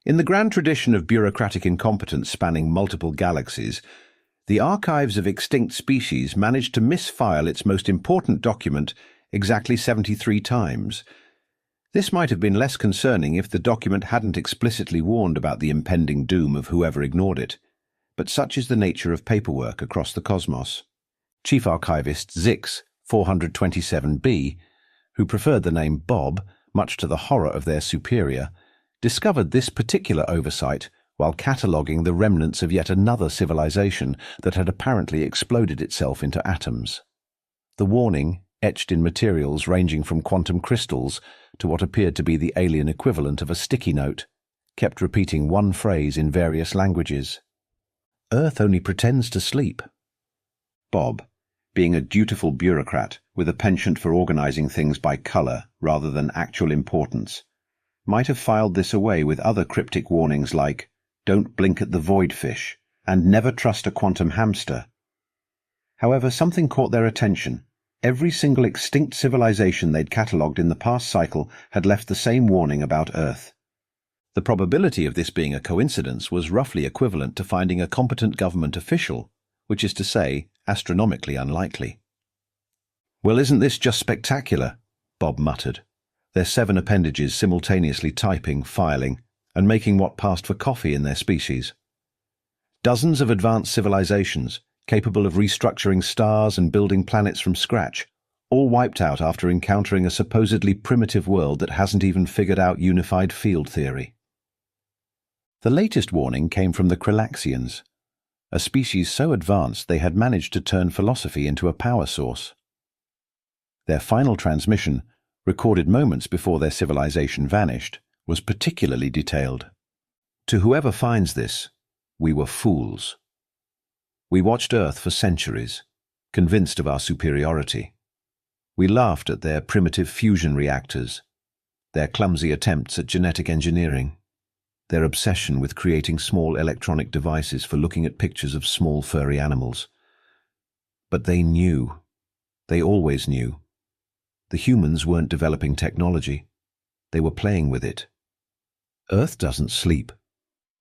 In the grand tradition of bureaucratic incompetence spanning multiple galaxies, the archives of extinct species managed to misfile its most important document exactly 73 times. This might have been less concerning if the document hadn't explicitly warned about the impending doom of whoever ignored it, but such is the nature of paperwork across the cosmos. Chief Archivist Zix 427b, who preferred the name Bob, much to the horror of their superior, discovered this particular oversight while cataloguing the remnants of yet another civilization that had apparently exploded itself into atoms. The warning, etched in materials ranging from quantum crystals to what appeared to be the alien equivalent of a sticky note, kept repeating one phrase in various languages. Earth only pretends to sleep. Bob, being a dutiful bureaucrat with a penchant for organizing things by color rather than actual importance, might have filed this away with other cryptic warnings like, "Don't blink at the void fish," and "Never trust a quantum hamster." However, something caught their attention. Every single extinct civilization they'd catalogued in the past cycle had left the same warning about Earth. The probability of this being a coincidence was roughly equivalent to finding a competent government official, which is to say, astronomically unlikely. "Well, isn't this just spectacular?" Bob muttered, their 7 appendages simultaneously typing, filing, and making what passed for coffee in their species. Dozens of advanced civilizations, capable of restructuring stars and building planets from scratch, all wiped out after encountering a supposedly primitive world that hasn't even figured out unified field theory. The latest warning came from the Kralaxians, a species so advanced they had managed to turn philosophy into a power source. Their final transmission, recorded moments before their civilization vanished, was particularly detailed. "To whoever finds this, we were fools. We watched Earth for centuries, convinced of our superiority. We laughed at their primitive fusion reactors, their clumsy attempts at genetic engineering, their obsession with creating small electronic devices for looking at pictures of small furry animals. But they knew. They always knew. The humans weren't developing technology. They were playing with it. Earth doesn't sleep.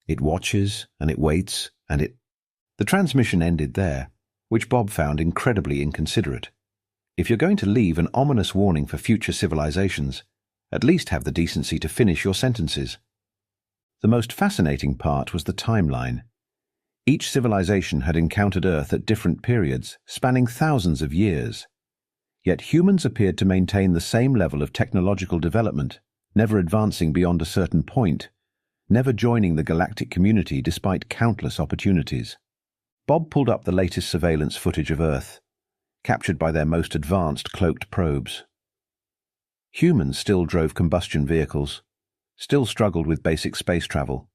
It watches, and it waits, and it..." The transmission ended there, which Bob found incredibly inconsiderate. If you're going to leave an ominous warning for future civilizations, at least have the decency to finish your sentences. The most fascinating part was the timeline. Each civilization had encountered Earth at different periods, spanning thousands of years. Yet humans appeared to maintain the same level of technological development, never advancing beyond a certain point, never joining the galactic community despite countless opportunities. Bob pulled up the latest surveillance footage of Earth, captured by their most advanced cloaked probes. Humans still drove combustion vehicles, still struggled with basic space travel,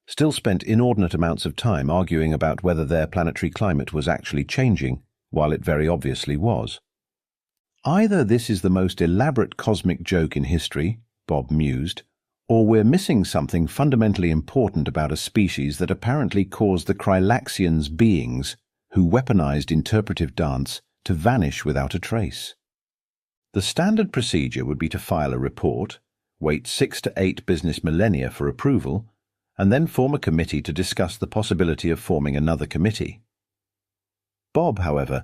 still spent inordinate amounts of time arguing about whether their planetary climate was actually changing, while it very obviously was. Either this is the most elaborate cosmic joke in history, Bob mused, or we're missing something fundamentally important about a species that apparently caused the Kralaxians beings, who weaponized interpretive dance, to vanish without a trace. The standard procedure would be to file a report, wait 6 to 8 business millennia for approval, and then form a committee to discuss the possibility of forming another committee. Bob, however,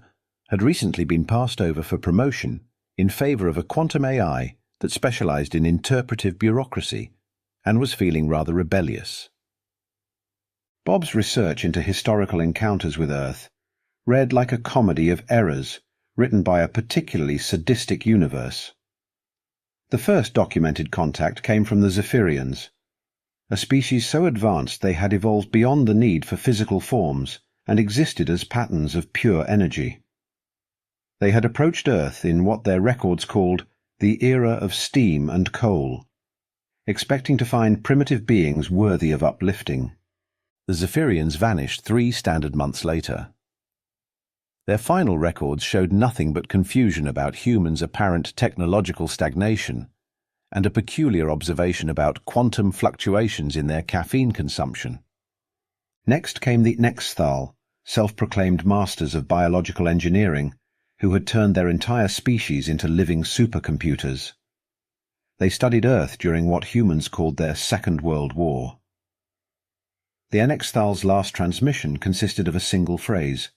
had recently been passed over for promotion in favor of a quantum AI that specialized in interpretive bureaucracy and was feeling rather rebellious. Bob's research into historical encounters with Earth read like a comedy of errors written by a particularly sadistic universe. The first documented contact came from the Zephyrians, a species so advanced they had evolved beyond the need for physical forms and existed as patterns of pure energy. They had approached Earth in what their records called the era of steam and coal, expecting to find primitive beings worthy of uplifting. The Zephyrians vanished 3 standard months later. Their final records showed nothing but confusion about humans' apparent technological stagnation and a peculiar observation about quantum fluctuations in their caffeine consumption. Next came the Nexthal, self-proclaimed masters of biological engineering, who had turned their entire species into living supercomputers. They studied Earth during what humans called their Second World War. The Anexthal's last transmission consisted of a single phrase.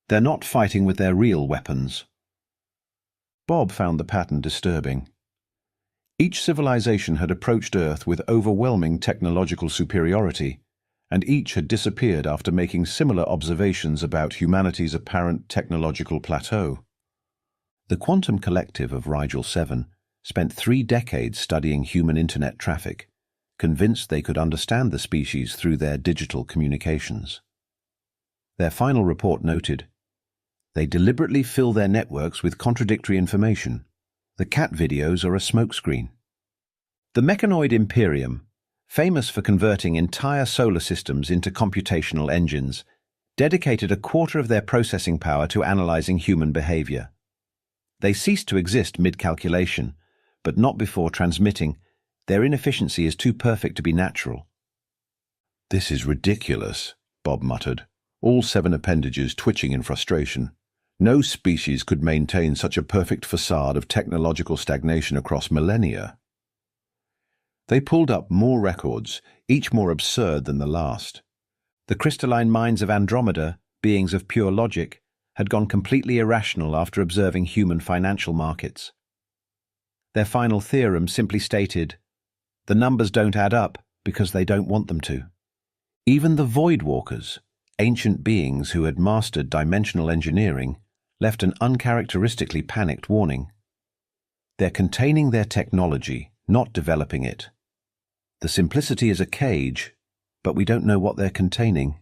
"They're not fighting with their real weapons." Bob found the pattern disturbing. Each civilization had approached Earth with overwhelming technological superiority, and each had disappeared after making similar observations about humanity's apparent technological plateau. The Quantum Collective of Rigel 7 spent 3 decades studying human internet traffic, convinced they could understand the species through their digital communications. Their final report noted, "They deliberately fill their networks with contradictory information. The cat videos are a smokescreen." The mechanoid Imperium, famous for converting entire solar systems into computational engines, dedicated a quarter of their processing power to analyzing human behavior. They ceased to exist mid-calculation, but not before transmitting, "Their inefficiency is too perfect to be natural." "This is ridiculous," Bob muttered, all 7 appendages twitching in frustration. No species could maintain such a perfect facade of technological stagnation across millennia. They pulled up more records, each more absurd than the last. The crystalline minds of Andromeda, beings of pure logic, had gone completely irrational after observing human financial markets. Their final theorem simply stated, "The numbers don't add up because they don't want them to." Even the Voidwalkers, ancient beings who had mastered dimensional engineering, left an uncharacteristically panicked warning. They're containing their technology, not developing it. The simplicity is a cage, but we don't know what they're containing.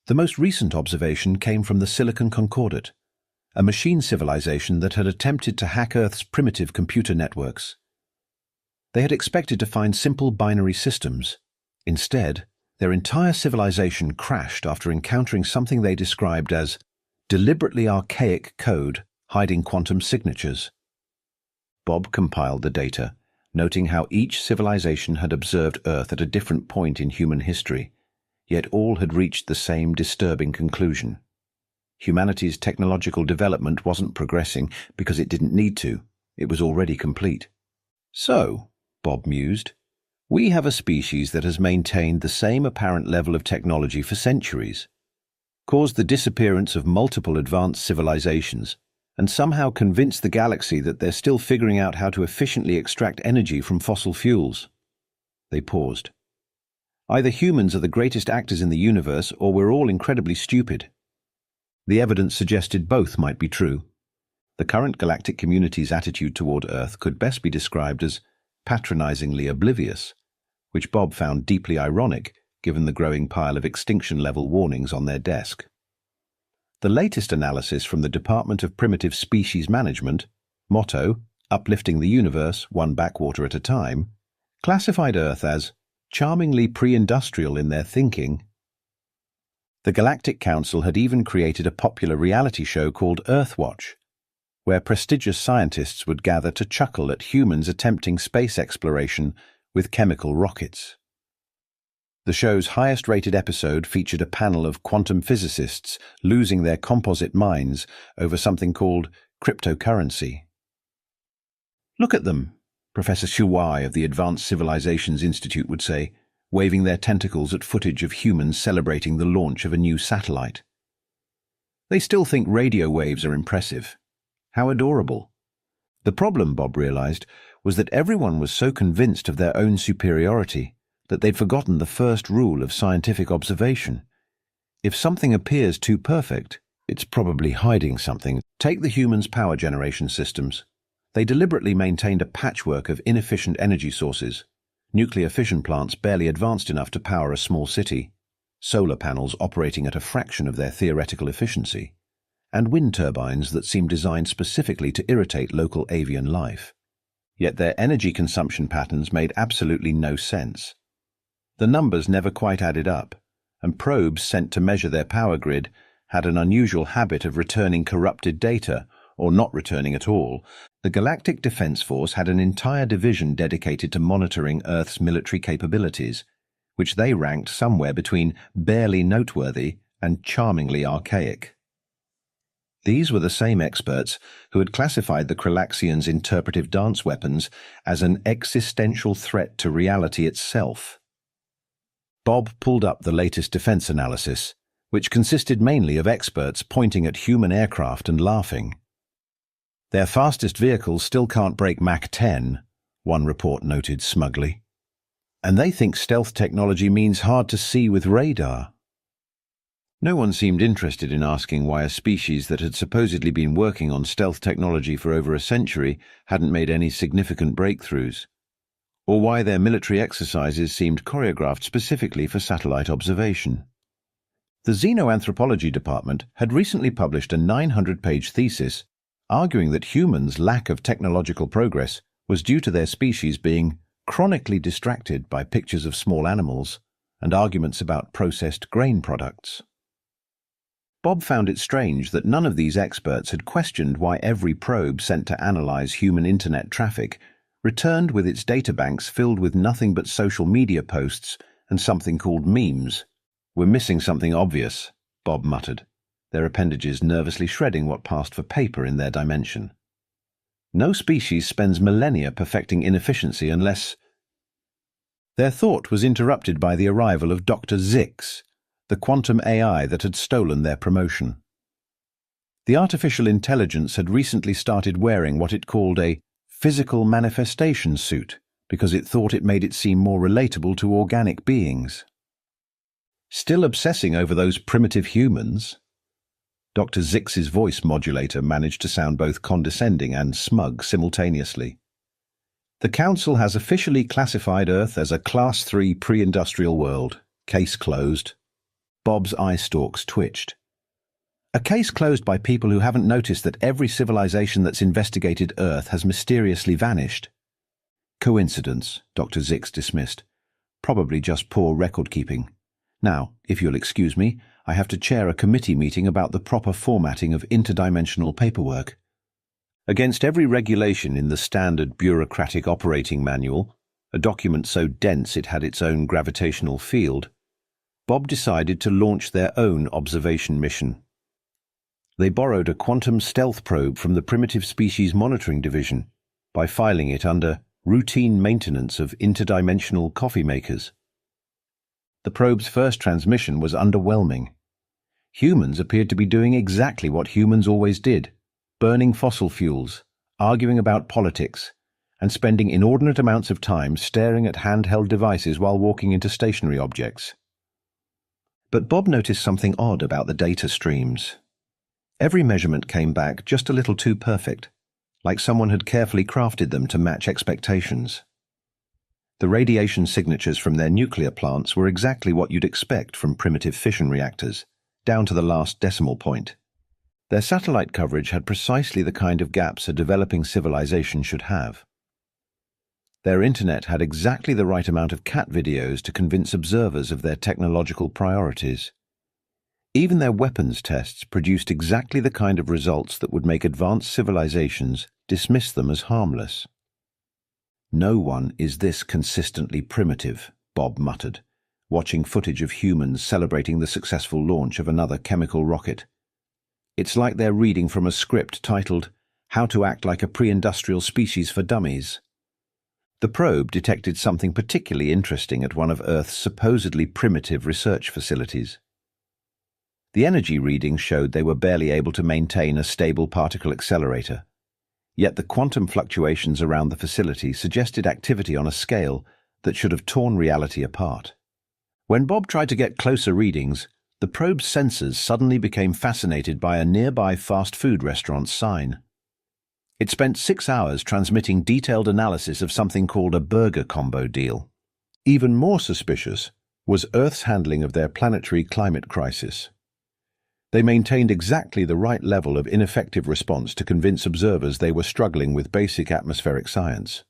The most recent observation came from the Silicon Concordate, a machine civilization that had attempted to hack Earth's primitive computer networks. They had expected to find simple binary systems. Instead, their entire civilization crashed after encountering something they described as deliberately archaic code hiding quantum signatures. Bob compiled the data, noting how each civilization had observed Earth at a different point in human history, yet all had reached the same disturbing conclusion. Humanity's technological development wasn't progressing because it didn't need to. It was already complete. "So," Bob mused, "we have a species that has maintained the same apparent level of technology for centuries, caused the disappearance of multiple advanced civilizations, and somehow convinced the galaxy that they're still figuring out how to efficiently extract energy from fossil fuels." They paused. "Either humans are the greatest actors in the universe, or we're all incredibly stupid." The evidence suggested both might be true. The current galactic community's attitude toward Earth could best be described as patronizingly oblivious, which Bob found deeply ironic given the growing pile of extinction-level warnings on their desk. The latest analysis from the Department of Primitive Species Management, motto, "Uplifting the Universe, one backwater at a time," classified Earth as charmingly pre-industrial in their thinking. The Galactic Council had even created a popular reality show called Earthwatch, where prestigious scientists would gather to chuckle at humans attempting space exploration with chemical rockets. The show's highest-rated episode featured a panel of quantum physicists losing their composite minds over something called cryptocurrency. "Look at them," Professor HFY of the Advanced Civilizations Institute would say, waving their tentacles at footage of humans celebrating the launch of a new satellite. "They still think radio waves are impressive. How adorable." The problem, Bob realized, was that everyone was so convinced of their own superiority that they'd forgotten the first rule of scientific observation. If something appears too perfect, it's probably hiding something. Take the humans' power generation systems. They deliberately maintained a patchwork of inefficient energy sources, nuclear fission plants barely advanced enough to power a small city, solar panels operating at a fraction of their theoretical efficiency, and wind turbines that seemed designed specifically to irritate local avian life. Yet their energy consumption patterns made absolutely no sense. The numbers never quite added up, and probes sent to measure their power grid had an unusual habit of returning corrupted data, or not returning at all. The Galactic Defense Force had an entire division dedicated to monitoring Earth's military capabilities, which they ranked somewhere between barely noteworthy and charmingly archaic. These were the same experts who had classified the Kralaxians' interpretive dance weapons as an existential threat to reality itself. Bob pulled up the latest defense analysis, which consisted mainly of experts pointing at human aircraft and laughing. Their fastest vehicles still can't break Mach 10, one report noted smugly. And they think stealth technology means hard to see with radar. No one seemed interested in asking why a species that had supposedly been working on stealth technology for over a century hadn't made any significant breakthroughs, or why their military exercises seemed choreographed specifically for satellite observation. The Xenoanthropology Department had recently published a 900-page thesis arguing that humans' lack of technological progress was due to their species being chronically distracted by pictures of small animals and arguments about processed grain products. Bob found it strange that none of these experts had questioned why every probe sent to analyze human internet traffic returned with its databanks filled with nothing but social media posts and something called memes. "We're missing something obvious," Bob muttered, their appendages nervously shredding what passed for paper in their dimension. No species spends millennia perfecting inefficiency unless... Their thought was interrupted by the arrival of Dr. Zix, the quantum AI that had stolen their promotion. The artificial intelligence had recently started wearing what it called a physical manifestation suit because it thought it made it seem more relatable to organic beings. Still obsessing over those primitive humans? Dr. Zix's voice modulator managed to sound both condescending and smug simultaneously. "The Council has officially classified Earth as a Class 3 pre-industrial world. Case closed." Bob's eye stalks twitched. A case closed by people who haven't noticed that every civilization that's investigated Earth has mysteriously vanished. Coincidence, Dr. Zix dismissed. Probably just poor record-keeping. Now, if you'll excuse me, I have to chair a committee meeting about the proper formatting of interdimensional paperwork. Against every regulation in the standard bureaucratic operating manual, a document so dense it had its own gravitational field, Bob decided to launch their own observation mission. They borrowed a quantum stealth probe from the Primitive Species Monitoring Division by filing it under routine maintenance of interdimensional coffee makers. The probe's first transmission was underwhelming. Humans appeared to be doing exactly what humans always did, burning fossil fuels, arguing about politics, and spending inordinate amounts of time staring at handheld devices while walking into stationary objects. But Bob noticed something odd about the data streams. Every measurement came back just a little too perfect, like someone had carefully crafted them to match expectations. The radiation signatures from their nuclear plants were exactly what you'd expect from primitive fission reactors, down to the last decimal point. Their satellite coverage had precisely the kind of gaps a developing civilization should have. Their internet had exactly the right amount of cat videos to convince observers of their technological priorities. Even their weapons tests produced exactly the kind of results that would make advanced civilizations dismiss them as harmless. "No one is this consistently primitive," Bob muttered, watching footage of humans celebrating the successful launch of another chemical rocket. "It's like they're reading from a script titled, 'How to Act Like a Pre-Industrial Species for Dummies.'" The probe detected something particularly interesting at one of Earth's supposedly primitive research facilities. The energy readings showed they were barely able to maintain a stable particle accelerator, yet the quantum fluctuations around the facility suggested activity on a scale that should have torn reality apart. When Bob tried to get closer readings, the probe's sensors suddenly became fascinated by a nearby fast food restaurant's sign. It spent 6 hours transmitting detailed analysis of something called a burger combo deal. Even more suspicious was Earth's handling of their planetary climate crisis. They maintained exactly the right level of ineffective response to convince observers they were struggling with basic atmospheric science.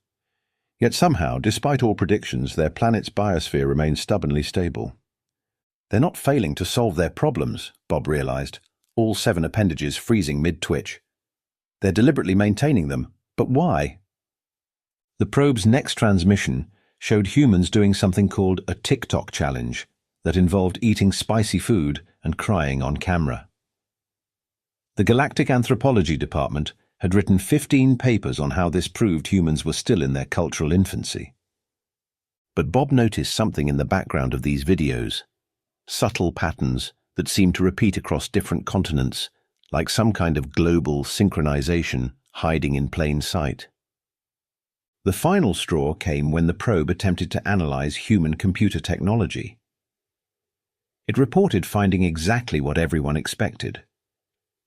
Yet somehow, despite all predictions, their planet's biosphere remained stubbornly stable. "They're not failing to solve their problems," Bob realized, all 7 appendages freezing mid-twitch. "They're deliberately maintaining them, but why?" The probe's next transmission showed humans doing something called a TikTok challenge that involved eating spicy food and crying on camera. The Galactic Anthropology Department had written 15 papers on how this proved humans were still in their cultural infancy. But Bob noticed something in the background of these videos. Subtle patterns that seemed to repeat across different continents, like some kind of global synchronization hiding in plain sight. The final straw came when the probe attempted to analyze human computer technology. It reported finding exactly what everyone expected: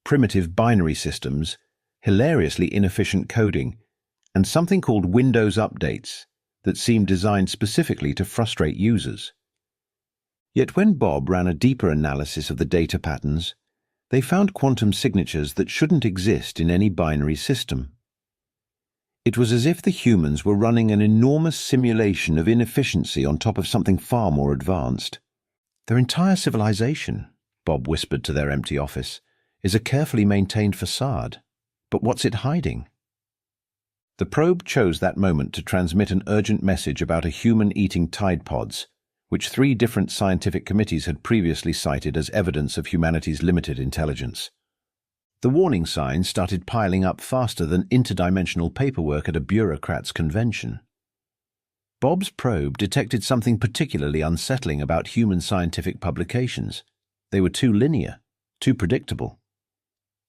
primitive binary systems, hilariously inefficient coding, and something called Windows updates that seemed designed specifically to frustrate users. Yet when Bob ran a deeper analysis of the data patterns, they found quantum signatures that shouldn't exist in any binary system. It was as if the humans were running an enormous simulation of inefficiency on top of something far more advanced. Their entire civilization, Bob whispered to their empty office, is a carefully maintained facade. But what's it hiding? The probe chose that moment to transmit an urgent message about a human eating Tide Pods, which 3 different scientific committees had previously cited as evidence of humanity's limited intelligence. The warning signs started piling up faster than interdimensional paperwork at a bureaucrat's convention. Bob's probe detected something particularly unsettling about human scientific publications. They were too linear, too predictable.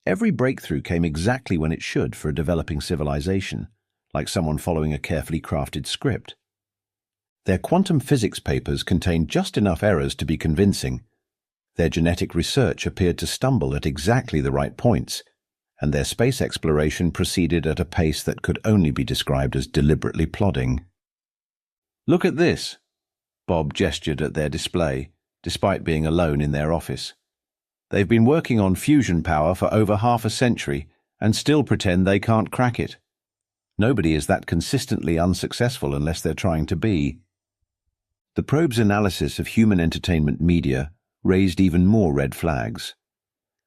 Every breakthrough came exactly when it should for a developing civilization, like someone following a carefully crafted script. Their quantum physics papers contained just enough errors to be convincing. Their genetic research appeared to stumble at exactly the right points, and their space exploration proceeded at a pace that could only be described as deliberately plodding. "Look at this," Bob gestured at their display, despite being alone in their office. "They've been working on fusion power for over half a century and still pretend they can't crack it. Nobody is that consistently unsuccessful unless they're trying to be." The probe's analysis of human entertainment media raised even more red flags.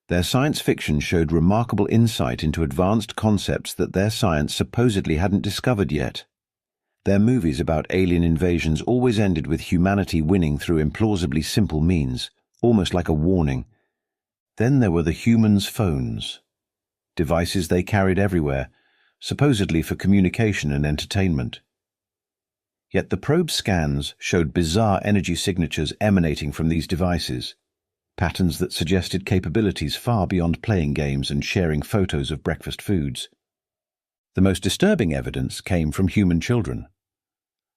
Their science fiction showed remarkable insight into advanced concepts that their science supposedly hadn't discovered yet. Their movies about alien invasions always ended with humanity winning through implausibly simple means, almost like a warning. Then there were the humans' phones, devices they carried everywhere, supposedly for communication and entertainment. Yet the probe scans showed bizarre energy signatures emanating from these devices, patterns that suggested capabilities far beyond playing games and sharing photos of breakfast foods. The most disturbing evidence came from human children.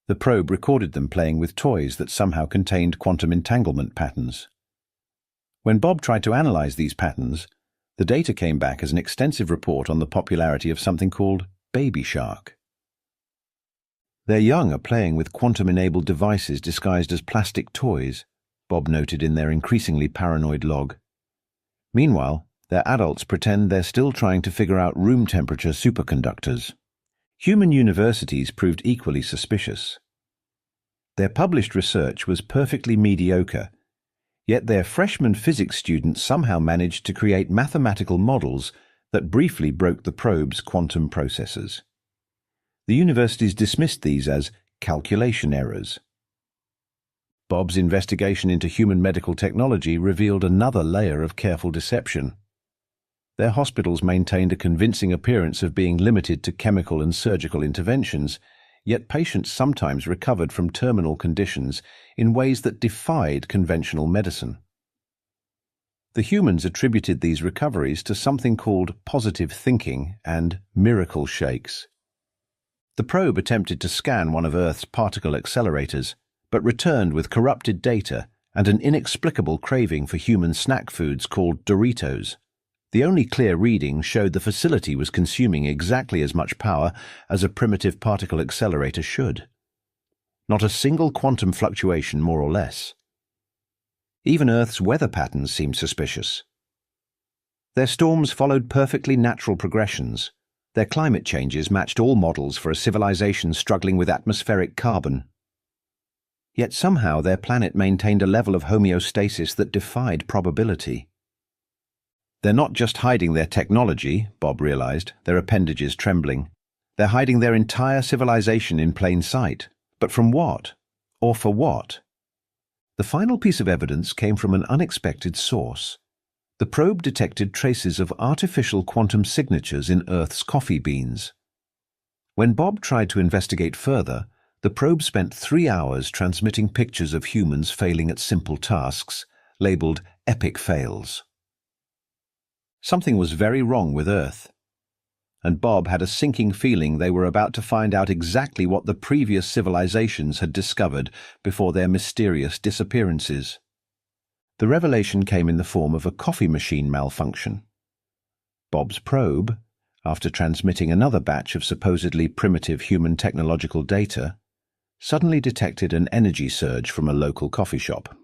The probe recorded them playing with toys that somehow contained quantum entanglement patterns. When Bob tried to analyze these patterns, the data came back as an extensive report on the popularity of something called Baby Shark. Their young are playing with quantum-enabled devices disguised as plastic toys, Bob noted in their increasingly paranoid log. Meanwhile, their adults pretend they're still trying to figure out room-temperature superconductors. Human universities proved equally suspicious. Their published research was perfectly mediocre, yet their freshman physics students somehow managed to create mathematical models that briefly broke the probe's quantum processors. The universities dismissed these as calculation errors. Bob's investigation into human medical technology revealed another layer of careful deception. Their hospitals maintained a convincing appearance of being limited to chemical and surgical interventions, yet patients sometimes recovered from terminal conditions in ways that defied conventional medicine. The humans attributed these recoveries to something called positive thinking and miracle shakes. The probe attempted to scan one of Earth's particle accelerators, but returned with corrupted data and an inexplicable craving for human snack foods called Doritos. The only clear reading showed the facility was consuming exactly as much power as a primitive particle accelerator should. Not a single quantum fluctuation, more or less. Even Earth's weather patterns seemed suspicious. Their storms followed perfectly natural progressions. Their climate changes matched all models for a civilization struggling with atmospheric carbon. Yet somehow their planet maintained a level of homeostasis that defied probability. They're not just hiding their technology, Bob realized, their appendages trembling. They're hiding their entire civilization in plain sight. But from what? Or for what? The final piece of evidence came from an unexpected source. The probe detected traces of artificial quantum signatures in Earth's coffee beans. When Bob tried to investigate further, The probe spent 3 hours transmitting pictures of humans failing at simple tasks, labeled epic fails. Something was very wrong with Earth, and Bob had a sinking feeling they were about to find out exactly what the previous civilizations had discovered before their mysterious disappearances. The revelation came in the form of a coffee machine malfunction. Bob's probe, after transmitting another batch of supposedly primitive human technological data, suddenly detected an energy surge from a local coffee shop.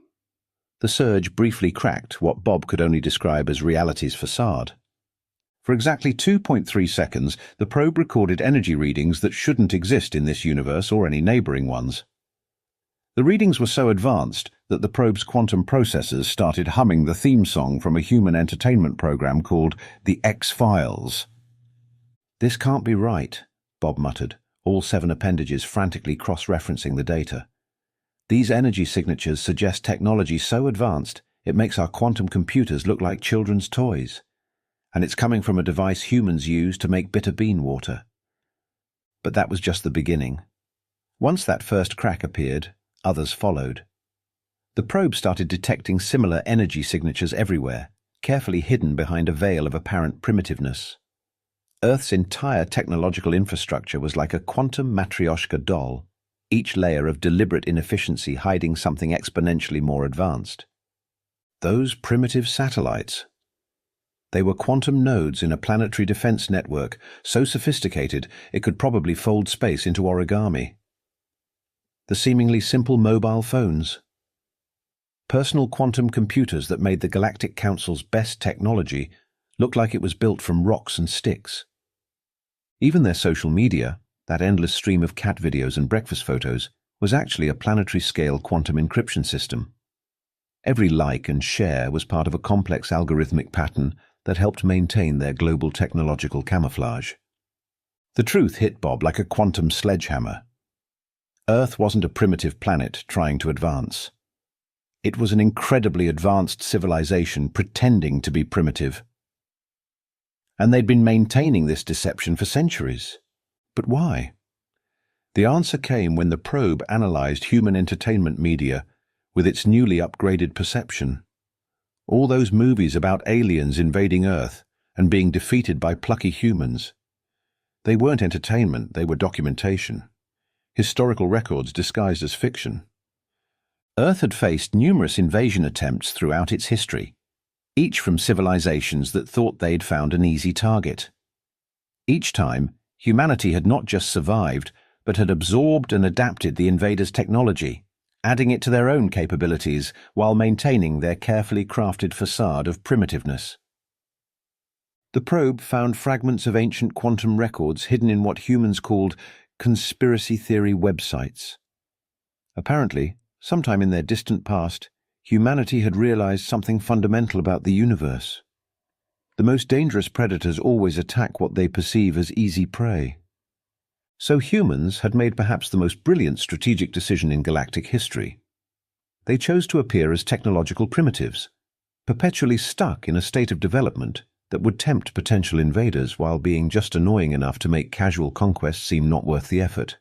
The surge briefly cracked what Bob could only describe as reality's facade. For exactly 2.3 seconds, the probe recorded energy readings that shouldn't exist in this universe or any neighboring ones. The readings were so advanced that the probe's quantum processors started humming the theme song from a human entertainment program called The X-Files. "This can't be right," Bob muttered, all 7 appendages frantically cross-referencing the data. "These energy signatures suggest technology so advanced it makes our quantum computers look like children's toys. And it's coming from a device humans use to make bitter bean water." But that was just the beginning. Once that first crack appeared, others followed. The probe started detecting similar energy signatures everywhere, carefully hidden behind a veil of apparent primitiveness. Earth's entire technological infrastructure was like a quantum matryoshka doll, each layer of deliberate inefficiency hiding something exponentially more advanced. Those primitive satellites. They were quantum nodes in a planetary defense network, so sophisticated it could probably fold space into origami. The seemingly simple mobile phones. Personal quantum computers that made the Galactic Council's best technology look like it was built from rocks and sticks. Even their social media, that endless stream of cat videos and breakfast photos, was actually a planetary-scale quantum encryption system. Every like and share was part of a complex algorithmic pattern that helped maintain their global technological camouflage. The truth hit Bob like a quantum sledgehammer. Earth wasn't a primitive planet trying to advance. It was an incredibly advanced civilization pretending to be primitive. And they'd been maintaining this deception for centuries. But why? The answer came when the probe analyzed human entertainment media with its newly upgraded perception. All those movies about aliens invading Earth and being defeated by plucky humans. They weren't entertainment, they were documentation. Historical records disguised as fiction. Earth had faced numerous invasion attempts throughout its history, each from civilizations that thought they'd found an easy target. Each time, humanity had not just survived, but had absorbed and adapted the invaders' technology, adding it to their own capabilities while maintaining their carefully crafted facade of primitiveness. The probe found fragments of ancient quantum records hidden in what humans called conspiracy theory websites. Apparently, sometime in their distant past, humanity had realized something fundamental about the universe. The most dangerous predators always attack what they perceive as easy prey. So humans had made perhaps the most brilliant strategic decision in galactic history. They chose to appear as technological primitives, perpetually stuck in a state of development that would tempt potential invaders while being just annoying enough to make casual conquest seem not worth the effort.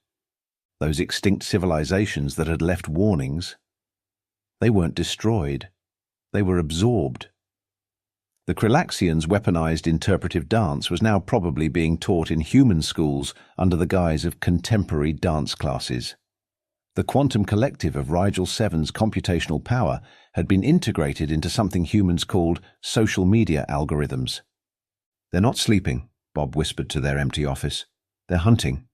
Those extinct civilizations that had left warnings, they weren't destroyed, they were absorbed. The Krelaxians' weaponized interpretive dance was now probably being taught in human schools under the guise of contemporary dance classes. The quantum collective of Rigel 7's computational power had been integrated into something humans called social media algorithms. "They're not sleeping," Bob whispered to their empty office. "They're hunting."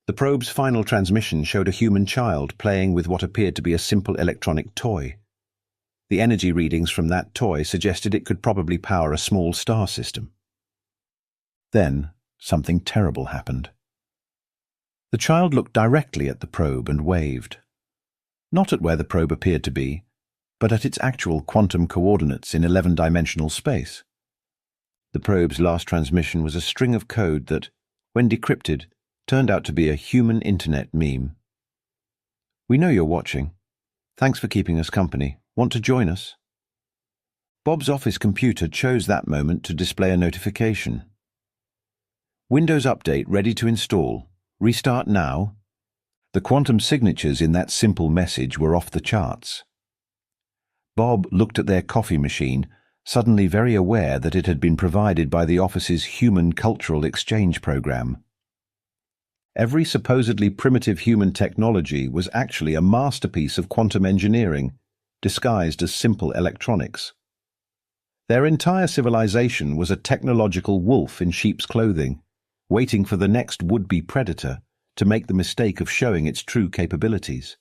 The probe's final transmission showed a human child playing with what appeared to be a simple electronic toy. The energy readings from that toy suggested it could probably power a small star system. Then, something terrible happened. The child looked directly at the probe and waved. Not at where the probe appeared to be, but at its actual quantum coordinates in 11-dimensional space. The probe's last transmission was a string of code that, when decrypted, turned out to be a human internet meme. "We know you're watching. Thanks for keeping us company. Want to join us?" Bob's office computer chose that moment to display a notification. "Windows Update ready to install. Restart now." The quantum signatures in that simple message were off the charts. Bob looked at their coffee machine, suddenly very aware that it had been provided by the office's Human Cultural Exchange program. Every supposedly primitive human technology was actually a masterpiece of quantum engineering, disguised as simple electronics. Their entire civilization was a technological wolf in sheep's clothing, waiting for the next would-be predator to make the mistake of showing its true capabilities.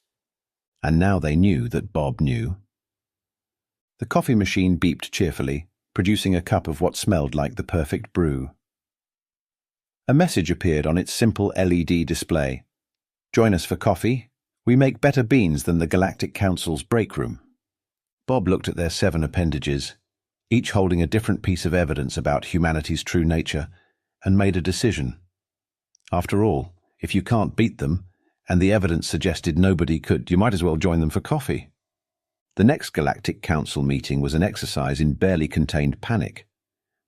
And now they knew that Bob knew. The coffee machine beeped cheerfully, producing a cup of what smelled like the perfect brew. A message appeared on its simple LED display. "Join us for coffee. We make better beans than the Galactic Council's break room." Bob looked at their 7 appendages, each holding a different piece of evidence about humanity's true nature, and made a decision. After all, if you can't beat them, and the evidence suggested nobody could, you might as well join them for coffee. The next Galactic Council meeting was an exercise in barely contained panic,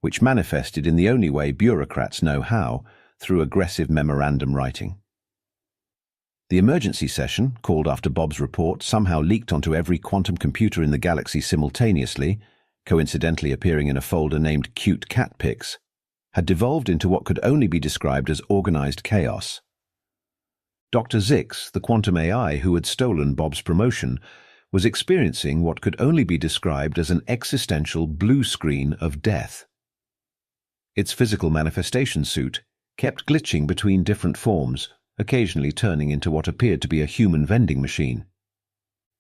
which manifested in the only way bureaucrats know how, through aggressive memorandum writing. The emergency session, called after Bob's report, somehow leaked onto every quantum computer in the galaxy simultaneously, coincidentally appearing in a folder named Cute Cat Pics, had devolved into what could only be described as organized chaos. Dr. Zix, the quantum AI who had stolen Bob's promotion, was experiencing what could only be described as an existential blue screen of death. Its physical manifestation suit kept glitching between different forms, occasionally turning into what appeared to be a human vending machine.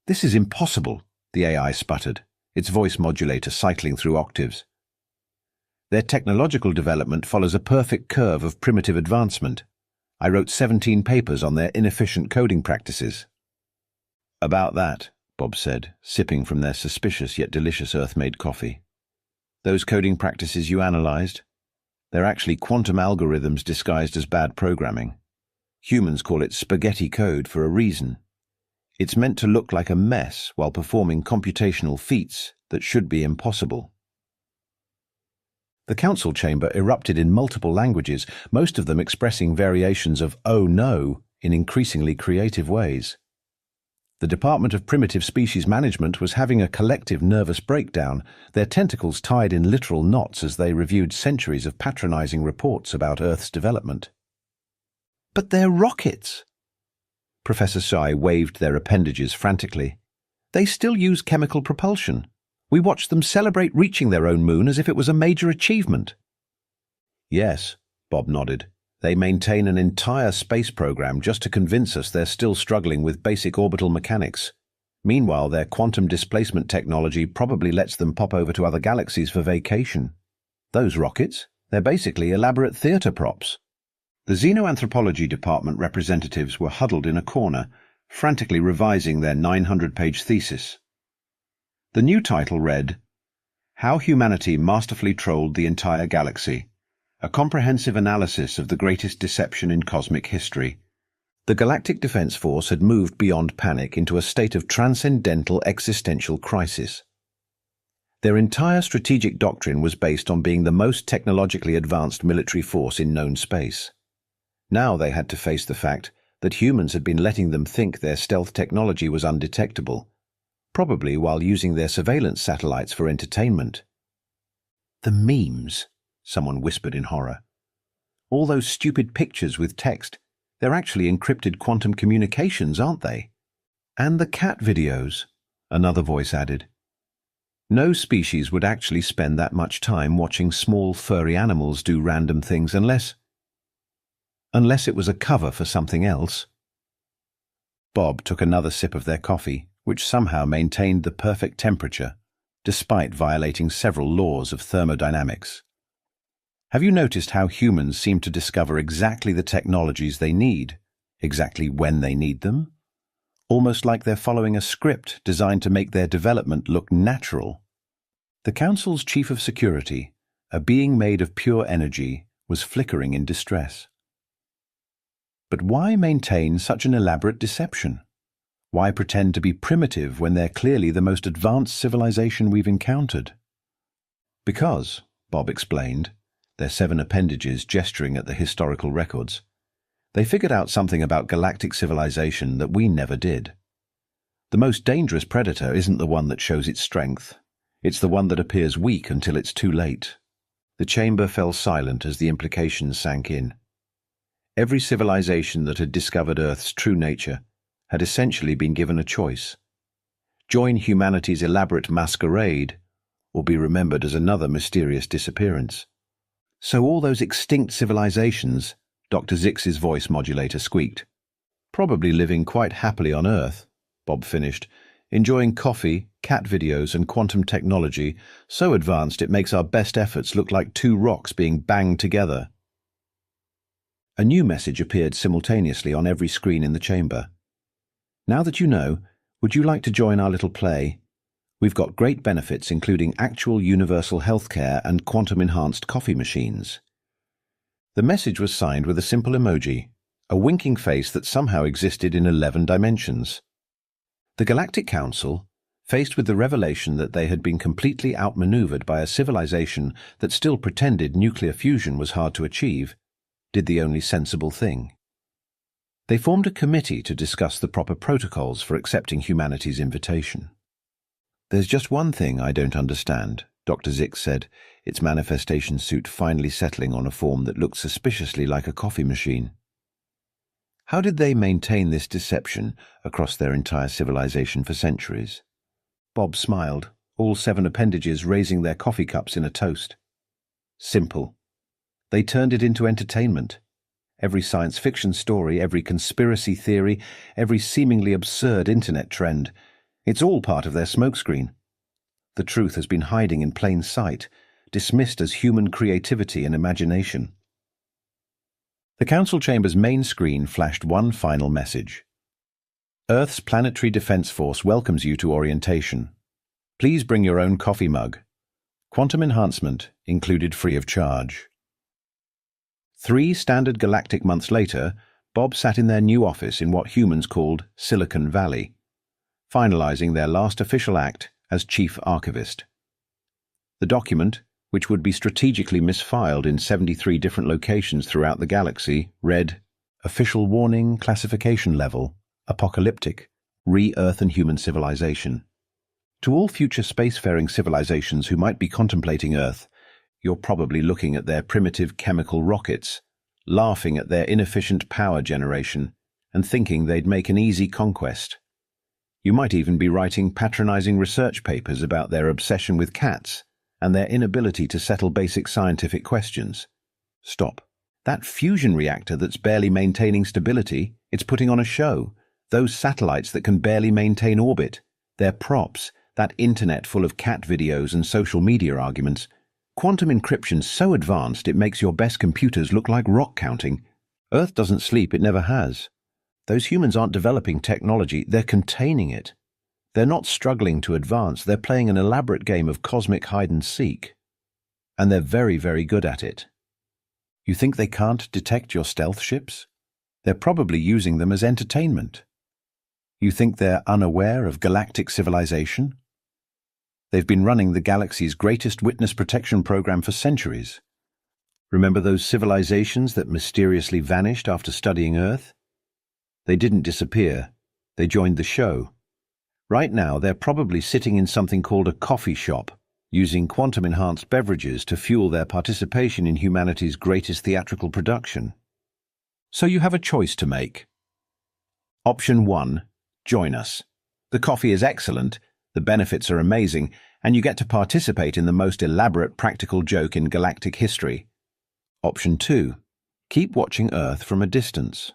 "This is impossible," the AI sputtered, its voice modulator cycling through octaves. "Their technological development follows a perfect curve of primitive advancement. I wrote 17 papers on their inefficient coding practices." "About that," Bob said, sipping from their suspicious yet delicious Earth-made coffee. "Those coding practices you analyzed? They're actually quantum algorithms disguised as bad programming. Humans call it spaghetti code for a reason. It's meant to look like a mess while performing computational feats that should be impossible." The council chamber erupted in multiple languages, most of them expressing variations of "oh no" in increasingly creative ways. The Department of Primitive Species Management was having a collective nervous breakdown, their tentacles tied in literal knots as they reviewed centuries of patronizing reports about Earth's development. "But they're rockets!" Professor Sci waved their appendages frantically. "They still use chemical propulsion. We watched them celebrate reaching their own moon as if it was a major achievement." "Yes," Bob nodded. "They maintain an entire space program just to convince us they're still struggling with basic orbital mechanics. Meanwhile, their quantum displacement technology probably lets them pop over to other galaxies for vacation. Those rockets, they're basically elaborate theater props." The xenoanthropology department representatives were huddled in a corner, frantically revising their 900-page thesis. The new title read, "How Humanity Masterfully Trolled the Entire Galaxy. A comprehensive analysis of the greatest deception in cosmic history." The Galactic Defense Force had moved beyond panic into a state of transcendental existential crisis. Their entire strategic doctrine was based on being the most technologically advanced military force in known space. Now they had to face the fact that humans had been letting them think their stealth technology was undetectable, probably while using their surveillance satellites for entertainment. "The memes," someone whispered in horror. "All those stupid pictures with text, they're actually encrypted quantum communications, aren't they?" "And the cat videos," another voice added. No species would actually spend that much time watching small furry animals do random things unless it was a cover for something else. Bob took another sip of their coffee, which somehow maintained the perfect temperature, despite violating several laws of thermodynamics. "Have you noticed how humans seem to discover exactly the technologies they need, exactly when they need them? Almost like they're following a script designed to make their development look natural." The Council's Chief of Security, a being made of pure energy, was flickering in distress. But why maintain such an elaborate deception? Why pretend to be primitive when they're clearly the most advanced civilization we've encountered? "Because," Bob explained, their 7 appendages gesturing at the historical records, They figured out something about galactic civilization that we never did. The most dangerous predator isn't the one that shows its strength. It's the one that appears weak until it's too late. The chamber fell silent as the implications sank in. Every civilization that had discovered Earth's true nature had essentially been given a choice. Join humanity's elaborate masquerade, or be remembered as another mysterious disappearance. So all those extinct civilizations, Dr. Zix's voice modulator squeaked. Probably living quite happily on Earth, Bob finished, enjoying coffee, cat videos, and quantum technology so advanced it makes our best efforts look like two rocks being banged together. A new message appeared simultaneously on every screen in the chamber. Now that you know, would you like to join our little play? We've got great benefits including actual universal healthcare and quantum-enhanced coffee machines. The message was signed with a simple emoji, a winking face that somehow existed in 11 dimensions. The Galactic Council, faced with the revelation that they had been completely outmaneuvered by a civilization that still pretended nuclear fusion was hard to achieve, did the only sensible thing. They formed a committee to discuss the proper protocols for accepting humanity's invitation. "There's just one thing I don't understand," Dr. Zix said, its manifestation suit finally settling on a form that looked suspiciously like a coffee machine. How did they maintain this deception across their entire civilization for centuries? Bob smiled, all 7 appendages raising their coffee cups in a toast. Simple. They turned it into entertainment. Every science fiction story, every conspiracy theory, every seemingly absurd internet trend, it's all part of their smokescreen. The truth has been hiding in plain sight, dismissed as human creativity and imagination. The Council Chamber's main screen flashed one final message. Earth's Planetary Defense Force welcomes you to orientation. Please bring your own coffee mug. Quantum enhancement included free of charge. 3 standard galactic months later, Bob sat in their new office in what humans called Silicon Valley, finalizing their last official act as Chief Archivist. The document, which would be strategically misfiled in 73 different locations throughout the galaxy, read, Official Warning Classification Level, Apocalyptic, Re-Earth and Human Civilization. To all future spacefaring civilizations who might be contemplating Earth, you're probably looking at their primitive chemical rockets, laughing at their inefficient power generation, and thinking they'd make an easy conquest. You might even be writing patronizing research papers about their obsession with cats and their inability to settle basic scientific questions. Stop. That fusion reactor that's barely maintaining stability, it's putting on a show. Those satellites that can barely maintain orbit, their props, that internet full of cat videos and social media arguments. Quantum encryption's so advanced it makes your best computers look like rock counting. Earth doesn't sleep, it never has. Those humans aren't developing technology, they're containing it. They're not struggling to advance, they're playing an elaborate game of cosmic hide-and-seek. And they're very, very good at it. You think they can't detect your stealth ships? They're probably using them as entertainment. You think they're unaware of galactic civilization? They've been running the galaxy's greatest witness protection program for centuries. Remember those civilizations that mysteriously vanished after studying Earth? They didn't disappear. They joined the show. Right now, they're probably sitting in something called a coffee shop, using quantum-enhanced beverages to fuel their participation in humanity's greatest theatrical production. So you have a choice to make. Option 1. Join us. The coffee is excellent, the benefits are amazing, and you get to participate in the most elaborate practical joke in galactic history. Option 2. Keep watching Earth from a distance,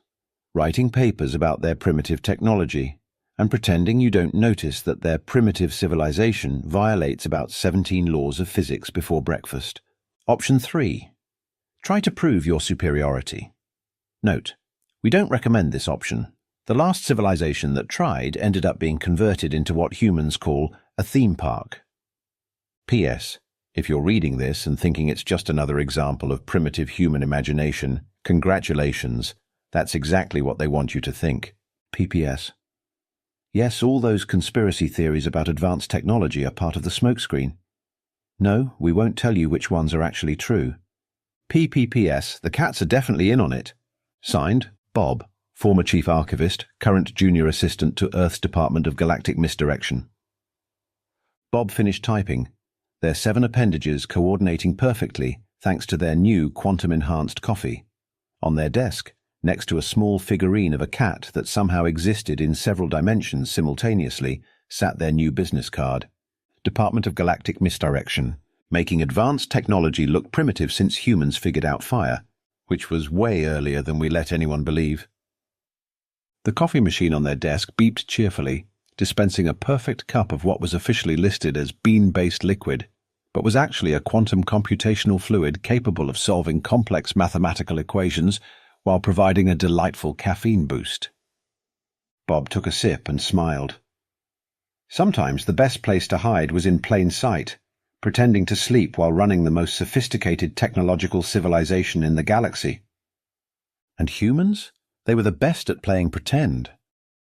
writing papers about their primitive technology, and pretending you don't notice that their primitive civilization violates about 17 laws of physics before breakfast. Option 3. Try to prove your superiority. Note, we don't recommend this option. The last civilization that tried ended up being converted into what humans call a theme park. P.S. If you're reading this and thinking it's just another example of primitive human imagination, congratulations, that's exactly what they want you to think. P.P.S. Yes, all those conspiracy theories about advanced technology are part of the smokescreen. No, we won't tell you which ones are actually true. P.P.P.S. The cats are definitely in on it. Signed, Bob, former chief archivist, current junior assistant to Earth's Department of Galactic Misdirection. Bob finished typing, their 7 appendages coordinating perfectly thanks to their new quantum-enhanced coffee. On their desk, next to a small figurine of a cat that somehow existed in several dimensions simultaneously, sat their new business card. Department of Galactic Misdirection, making advanced technology look primitive since humans figured out fire, which was way earlier than we let anyone believe. The coffee machine on their desk beeped cheerfully, dispensing a perfect cup of what was officially listed as bean-based liquid, but was actually a quantum computational fluid capable of solving complex mathematical equations while providing a delightful caffeine boost. Bob took a sip and smiled. Sometimes the best place to hide was in plain sight, pretending to sleep while running the most sophisticated technological civilization in the galaxy. And humans? They were the best at playing pretend.